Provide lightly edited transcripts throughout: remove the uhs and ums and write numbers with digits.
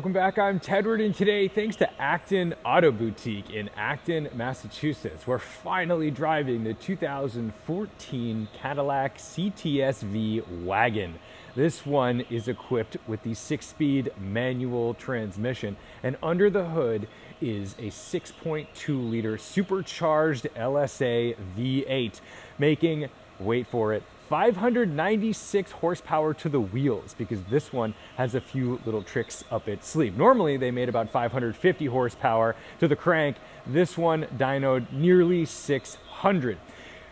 Welcome back, I'm Tedward, and today, thanks to Acton Auto Boutique in Acton, Massachusetts, we're finally driving the 2014 Cadillac CTS-V Wagon. This one is equipped with the 6-speed manual transmission, and under the hood is a 6.2-liter supercharged LSA V8, making, wait for it, 596 horsepower to the wheels, because this one has a few little tricks up its sleeve. Normally they made about 550 horsepower to the crank. This one dynoed nearly 600.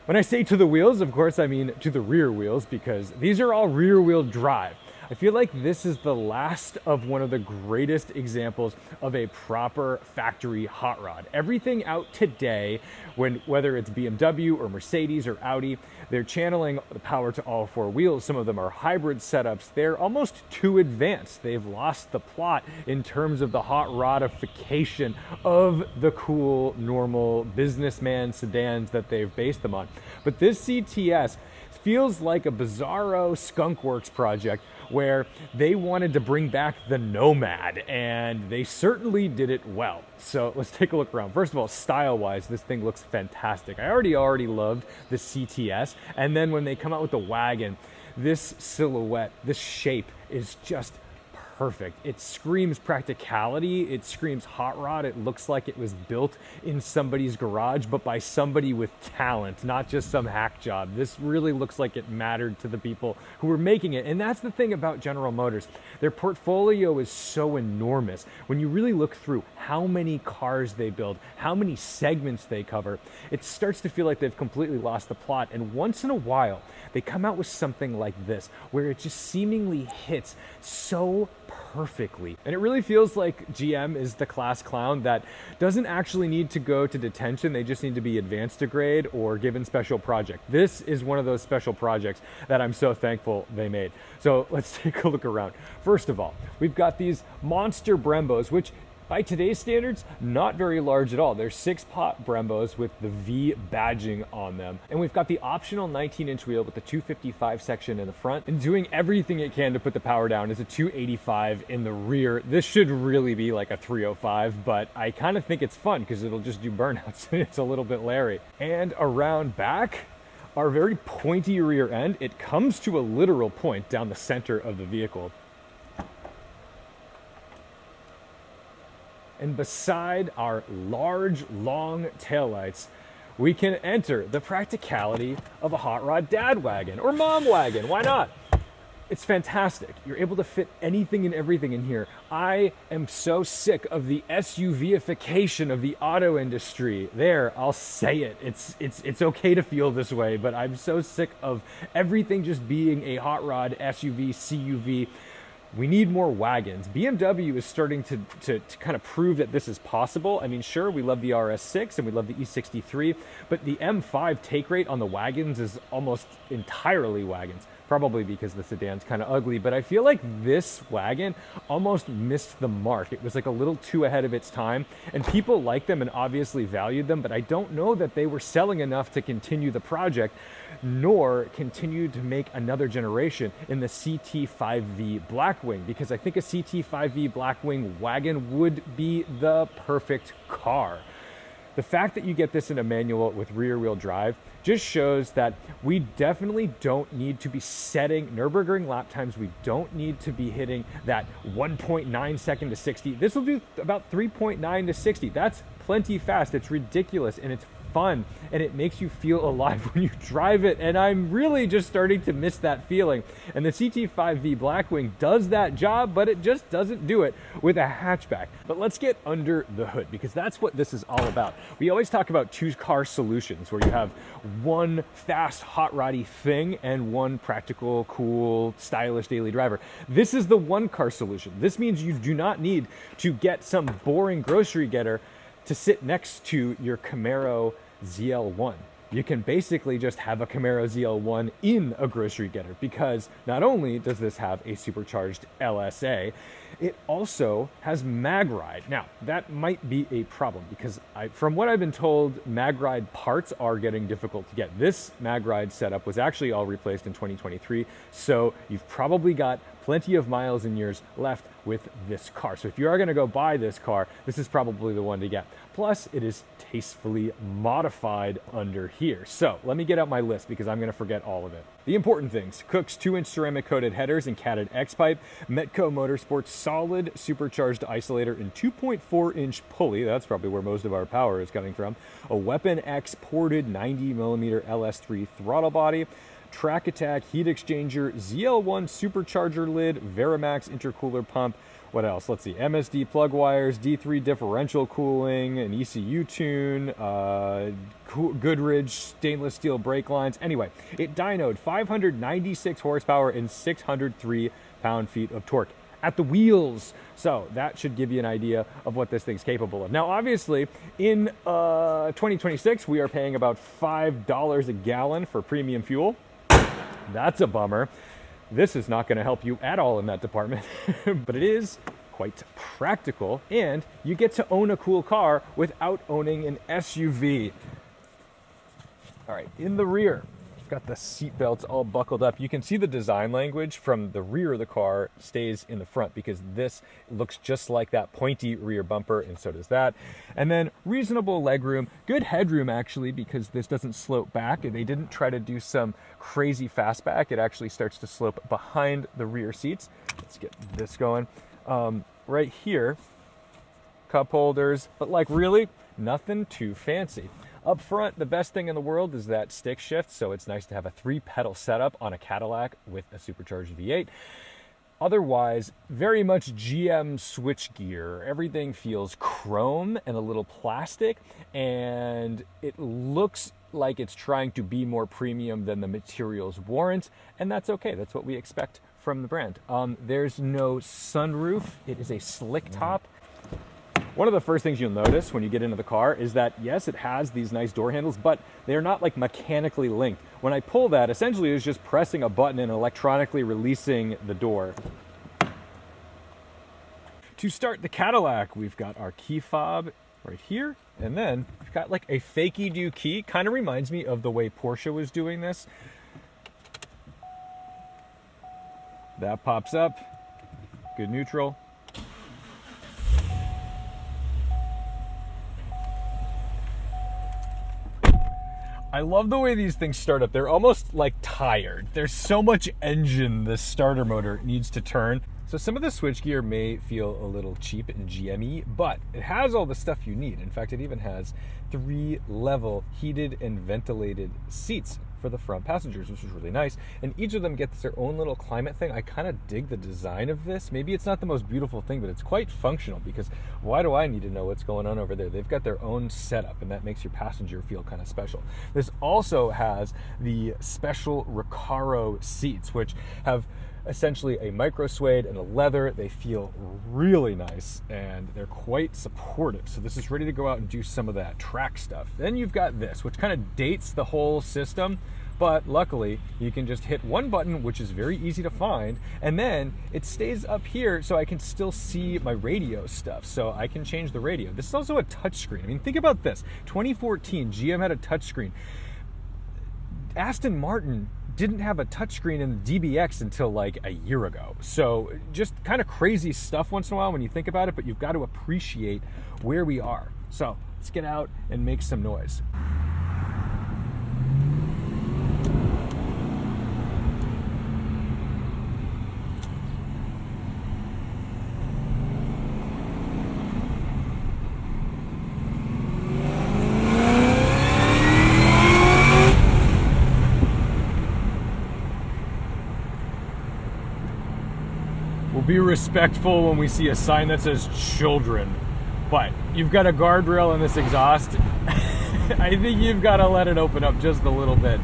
When I say to the wheels, of course I mean to the rear wheels, because these are all rear wheel drive. I feel like this is the last of one of the greatest examples of a proper factory hot rod. Everything out today, whether it's BMW or Mercedes or Audi, they're channeling the power to all four wheels. Some of them are hybrid setups. They're almost too advanced. They've lost the plot in terms of the hot rodification of the cool, normal businessman sedans that they've based them on. But this CTS feels like a bizarro skunkworks project where they wanted to bring back the Nomad, and they certainly did it well. So let's take a look around. First of all, style-wise, this thing looks fantastic. I already loved the CTS, and then when they come out with the wagon, this silhouette, this shape is just perfect. It screams practicality. It screams hot rod. It looks like it was built in somebody's garage, but by somebody with talent, not just some hack job. This really looks like it mattered to the people who were making it. And that's the thing about General Motors. Their portfolio is so enormous. When you really look through how many cars they build, how many segments they cover, it starts to feel like they've completely lost the plot. And once in a while, they come out with something like this, where it just seemingly hits so perfectly. And it really feels like GM is the class clown that doesn't actually need to go to detention. They just need to be advanced to grade or given special project. This is one of those special projects that I'm so thankful they made. So let's take a look around. First of all, we've got these monster Brembos, which by today's standards, not very large at all. They're 6-pot Brembos with the V badging on them. And we've got the optional 19-inch wheel with the 255 section in the front, and doing everything it can to put the power down is a 285 in the rear. This should really be like a 305, but I kind of think it's fun because it'll just do burnouts. It's a little bit Larry. And around back, our very pointy rear end, it comes to a literal point down the center of the vehicle. And beside our large, long taillights, we can enter the practicality of a hot rod dad wagon or mom wagon. Why not? It's fantastic. You're able to fit anything and everything in here. I am so sick of the SUV-ification of the auto industry. There, I'll say it. It's okay to feel this way, but I'm so sick of everything just being a hot rod, SUV, CUV. We need more wagons. BMW is starting to kind of prove that this is possible. I mean, sure, we love the RS6 and we love the E63, but the M5 take rate on the wagons is almost entirely wagons. Probably because the sedan's kind of ugly, but I feel like this wagon almost missed the mark. It was like a little too ahead of its time, and people liked them and obviously valued them, but I don't know that they were selling enough to continue the project, nor continue to make another generation in the CT-5V Blackwing, because I think a CT-5V Blackwing wagon would be the perfect car. The fact that you get this in a manual with rear-wheel drive just shows that we definitely don't need to be setting Nürburgring lap times. We don't need to be hitting that 1.9 second to 60. This will do about 3.9 to 60. That's plenty fast. It's ridiculous, and it's fun, and it makes you feel alive when you drive it, and I'm really just starting to miss that feeling. And the CT-5V Blackwing does that job, but it just doesn't do it with a hatchback. But let's get under the hood, because that's what this is all about. We always talk about two-car solutions, where you have one fast, hot roddy thing and one practical, cool, stylish daily driver. This is the one-car solution. This means you do not need to get some boring grocery getter to sit next to your Camaro ZL1. you can basically just have a Camaro ZL1 in a grocery getter, because not only does this have a supercharged LSA, it also has mag ride. Now, that might be a problem because from what I've been told, mag ride parts are getting difficult to get. This mag ride setup was actually all replaced in 2023, so you've probably got plenty of miles and years left with this car. So if you are going to go buy this car, this is probably the one to get. Plus, it is tastefully modified under here. So let me get out my list because I'm going to forget all of it. The important things: Cook's 2-inch ceramic coated headers and catted X-pipe, Metco Motorsports solid supercharged isolator and 2.4-inch pulley. That's probably where most of our power is coming from. A Weapon X ported 90mm LS3 throttle body, Track Attack heat exchanger, ZL1 supercharger lid, Verimax intercooler pump. What else? Let's see. MSD plug wires, D3 differential cooling, an ECU tune, Goodrich stainless steel brake lines. Anyway, it dynoed 596 horsepower and 603 pound-feet of torque at the wheels. So that should give you an idea of what this thing's capable of. Now, obviously, in 2026, we are paying about $5 a gallon for premium fuel. That's a bummer. This is not going to help you at all in that department, but it is quite practical, and you get to own a cool car without owning an SUV. All right, in the rear, you've got the seat belts all buckled up. You can see the design language from the rear of the car stays in the front because this looks just like that pointy rear bumper, and so does that. And then reasonable legroom, good headroom actually, because this doesn't slope back. They didn't try to do some crazy fastback. It actually starts to slope behind the rear seats. Let's get this going. Right here, cup holders, but like really nothing too fancy. Up front, the best thing in the world is that stick shift, so it's nice to have a 3-pedal setup on a Cadillac with a supercharged V8. Otherwise, very much GM switchgear. Everything feels chrome and a little plastic, and it looks like it's trying to be more premium than the materials warrant, and that's okay. That's what we expect from the brand. There's no sunroof. It is a slick top. One of the first things you'll notice when you get into the car is that, yes, it has these nice door handles, but they're not like mechanically linked. When I pull that, essentially it's just pressing a button and electronically releasing the door. To start the Cadillac, we've got our key fob right here, and then we've got like a fakey-do key. Kind of reminds me of the way Porsche was doing this. That pops up, good neutral. I love the way these things start up. They're almost like tired. There's so much engine the starter motor needs to turn. So some of the switchgear may feel a little cheap and GME, but it has all the stuff you need. In fact, it even has 3-level heated and ventilated seats for the front passengers, which is really nice. And each of them gets their own little climate thing. I kind of dig the design of this. Maybe it's not the most beautiful thing, but it's quite functional, because why do I need to know what's going on over there? They've got their own setup, and that makes your passenger feel kind of special. This also has the special Recaro seats, which have essentially a micro suede and a leather. They feel really nice and they're quite supportive. So this is ready to go out and do some of that track stuff. Then you've got this, which kind of dates the whole system, but luckily you can just hit one button, which is very easy to find, and then it stays up here so I can still see my radio stuff. So I can change the radio. This is also a touchscreen. I mean, think about this. 2014, GM had a touchscreen. Aston Martin didn't have a touchscreen in the DBX until like a year ago. So just kind of crazy stuff once in a while when you think about it, but you've got to appreciate where we are. So let's get out and make some noise. Be respectful when we see a sign that says children, but you've got a guardrail in this exhaust. I think you've got to let it open up just a little bit.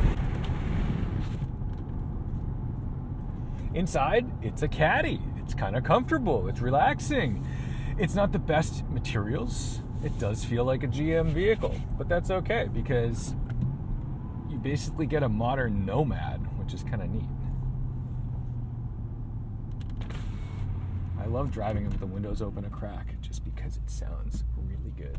Inside, it's a Caddy. It's kind of comfortable. It's relaxing. It's not the best materials. It does feel like a GM vehicle, but that's okay because you basically get a modern Nomad, which is kind of neat. I love driving it with the windows open a crack just because it sounds really good.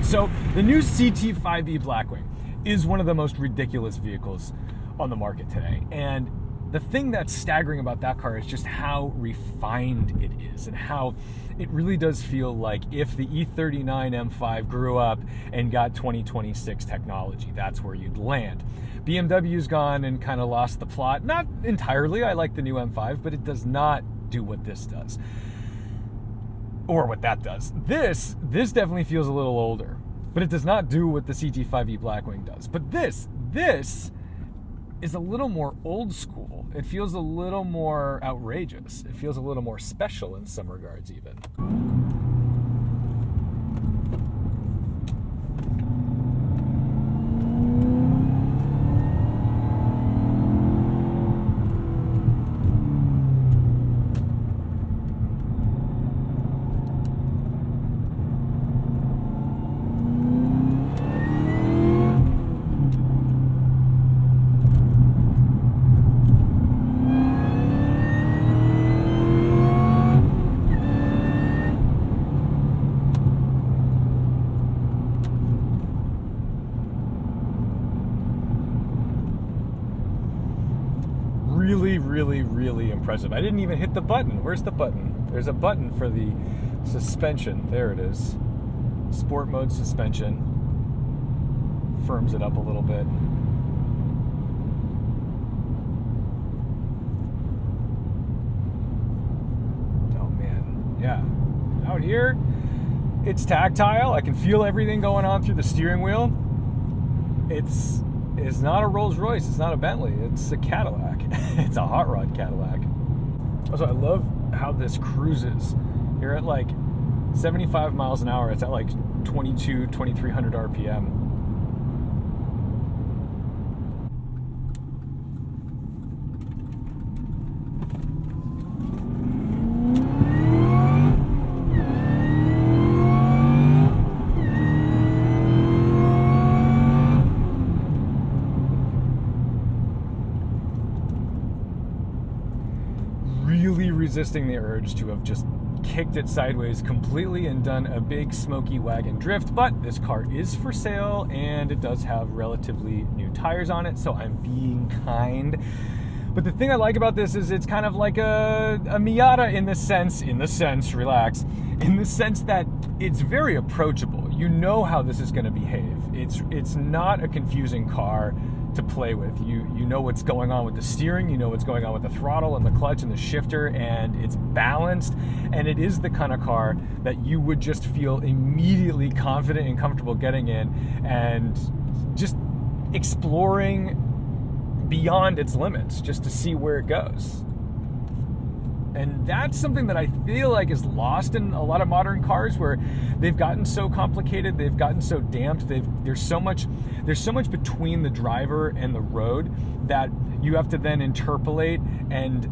So the new CT-5V Blackwing is one of the most ridiculous vehicles on the market today. And the thing that's staggering about that car is just how refined it is and how it really does feel like if the E39 M5 grew up and got 2026 technology, that's where you'd land. BMW's gone and kind of lost the plot. Not entirely, I like the new M5, but it does not do what this does. Or what that does. This definitely feels a little older, but it does not do what the CT-5V Blackwing does. But this is a little more old school. It feels a little more outrageous. It feels a little more special in some regards even. Really impressive. I didn't even hit the button. Where's the button? There's a button for the suspension. There it is. Sport mode suspension. Firms it up a little bit. Oh man, yeah. Out here, it's tactile. I can feel everything going on through the steering wheel. It's not a Rolls Royce, it's not a Bentley, it's a Cadillac. It's a hot rod Cadillac. Also, I love how this cruises. You're at like 75 miles an hour, it's at like 2300 RPM. Resisting the urge to have just kicked it sideways completely and done a big smoky wagon drift, but this car is for sale and it does have relatively new tires on it, so I'm being kind. But the thing I like about this is it's kind of like a Miata in the sense, relax, in the sense that it's very approachable. You know how this is going to behave. It's not a confusing car to play with. You know what's going on with the steering, you know what's going on with the throttle and the clutch and the shifter, and it's balanced, and it is the kind of car that you would just feel immediately confident and comfortable getting in and just exploring beyond its limits just to see where it goes. And that's something that I feel like is lost in a lot of modern cars, where they've gotten so complicated, they've gotten so damped, there's so much between the driver and the road that you have to then interpolate and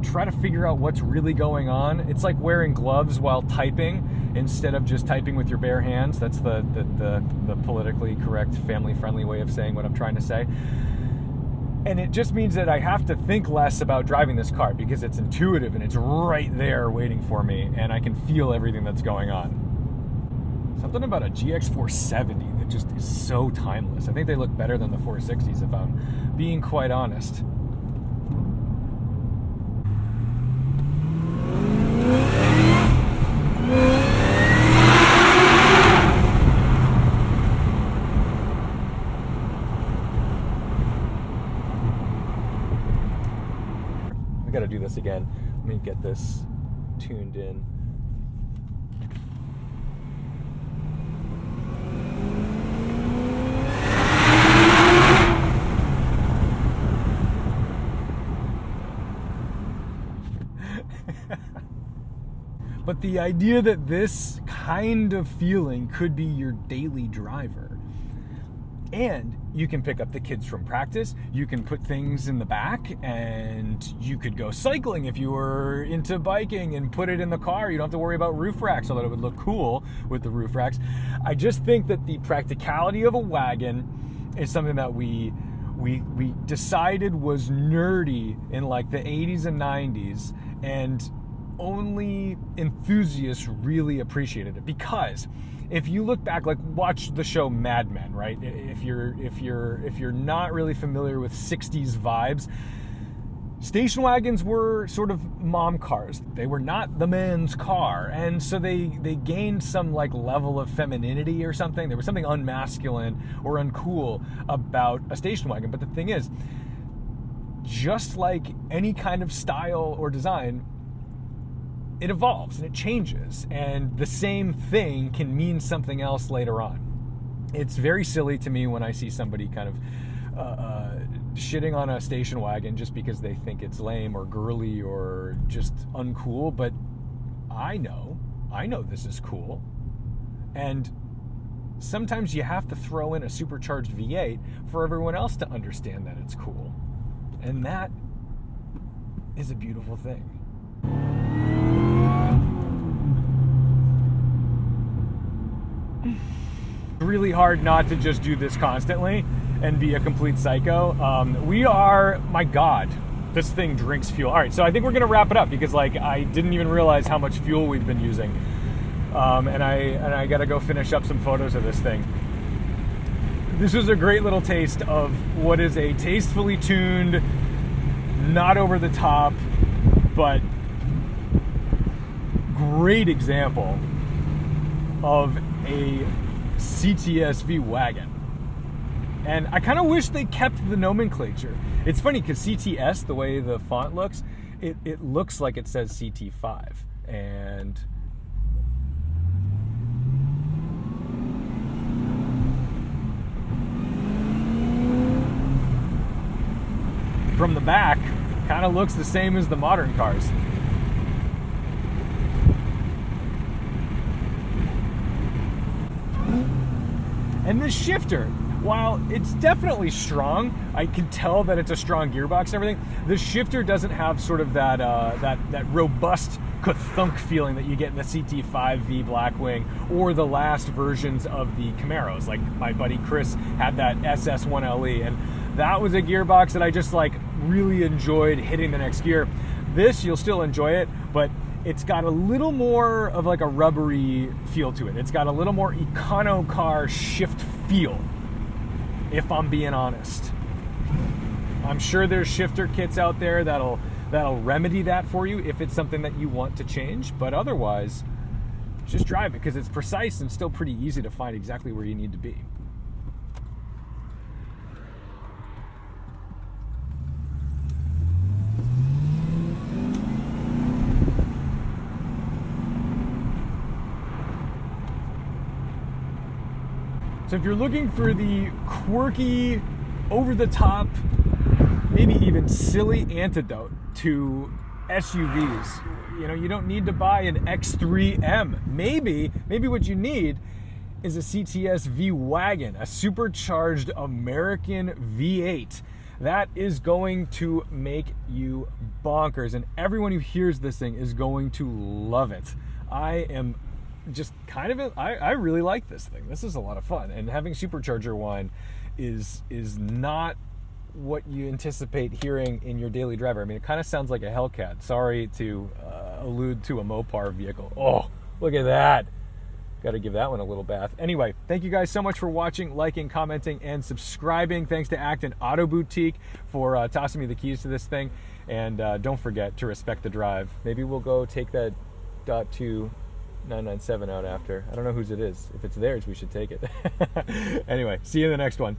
try to figure out what's really going on. It's like wearing gloves while typing instead of just typing with your bare hands. That's the politically correct, family-friendly way of saying what I'm trying to say. And it just means that I have to think less about driving this car because it's intuitive and it's right there waiting for me, and I can feel everything that's going on. Something about a GX470 that just is so timeless. I think they look better than the 460s if I'm being quite honest. I gotta do this again. Let me get this tuned in. But the idea that this kind of feeling could be your daily driver, And you can pick up the kids from practice. You can put things in the back, and you could go cycling if you were into biking and put it in the car. You don't have to worry about roof racks, although it would look cool with the roof racks. I just think that the practicality of a wagon is something that we decided was nerdy in like the 80s and 90s, and only enthusiasts really appreciated it. Because if you look back, like watch the show Mad Men, right? If you're not really familiar with 60s vibes, station wagons were sort of mom cars. They were not the man's car. And so they gained some like level of femininity or something. There was something unmasculine or uncool about a station wagon. But the thing is, just like any kind of style or design, it evolves and it changes, and the same thing can mean something else later on. It's very silly to me when I see somebody kind of shitting on a station wagon just because they think it's lame or girly or just uncool, but I know this is cool. And sometimes you have to throw in a supercharged V8 for everyone else to understand that it's cool. And that is a beautiful thing. Really hard not to just do this constantly and be a complete psycho. My God, this thing drinks fuel. All right, so I think we're gonna wrap it up because like I didn't even realize how much fuel we've been using, and I gotta go finish up some photos of this thing. This was a great little taste of what is a tastefully tuned, not over the top, but great example of a CTS-V Wagon. And I kind of wish they kept the nomenclature. It's funny because CTS, the way the font looks, it looks like it says CT5. And from the back, kind of looks the same as the modern cars. And this shifter, while it's definitely strong, I can tell that it's a strong gearbox and everything, the shifter doesn't have sort of that robust ka-thunk feeling that you get in the CT-5V Blackwing or the last versions of the Camaros. Like my buddy Chris had that SS1LE, and that was a gearbox that I just like really enjoyed hitting the next gear. This, you'll still enjoy it, but it's got a little more of like a rubbery feel to it. It's got a little more econo car shift feel, if I'm being honest. I'm sure there's shifter kits out there that'll remedy that for you if it's something that you want to change, but otherwise, just drive it because it's precise and still pretty easy to find exactly where you need to be. So if you're looking for the quirky, over-the-top, maybe even silly antidote to SUVs, you don't need to buy an X3M. Maybe what you need is a CTS-V Wagon, a supercharged American V8. That is going to make you bonkers, and everyone who hears this thing is going to love it. I am just I really like this thing. This is a lot of fun, and having supercharger wine is not what you anticipate hearing in your daily driver. I mean, it kind of sounds like a Hellcat. Sorry to allude to a Mopar vehicle. Oh, look at that. Got to give that one a little bath. Anyway, thank you guys so much for watching, liking, commenting, and subscribing. Thanks to Acton Auto Boutique for tossing me the keys to this thing. And don't forget to respect the drive. Maybe we'll go take that .2 997 out after. I don't know whose it is. If it's theirs, we should take it. Anyway, see you in the next one.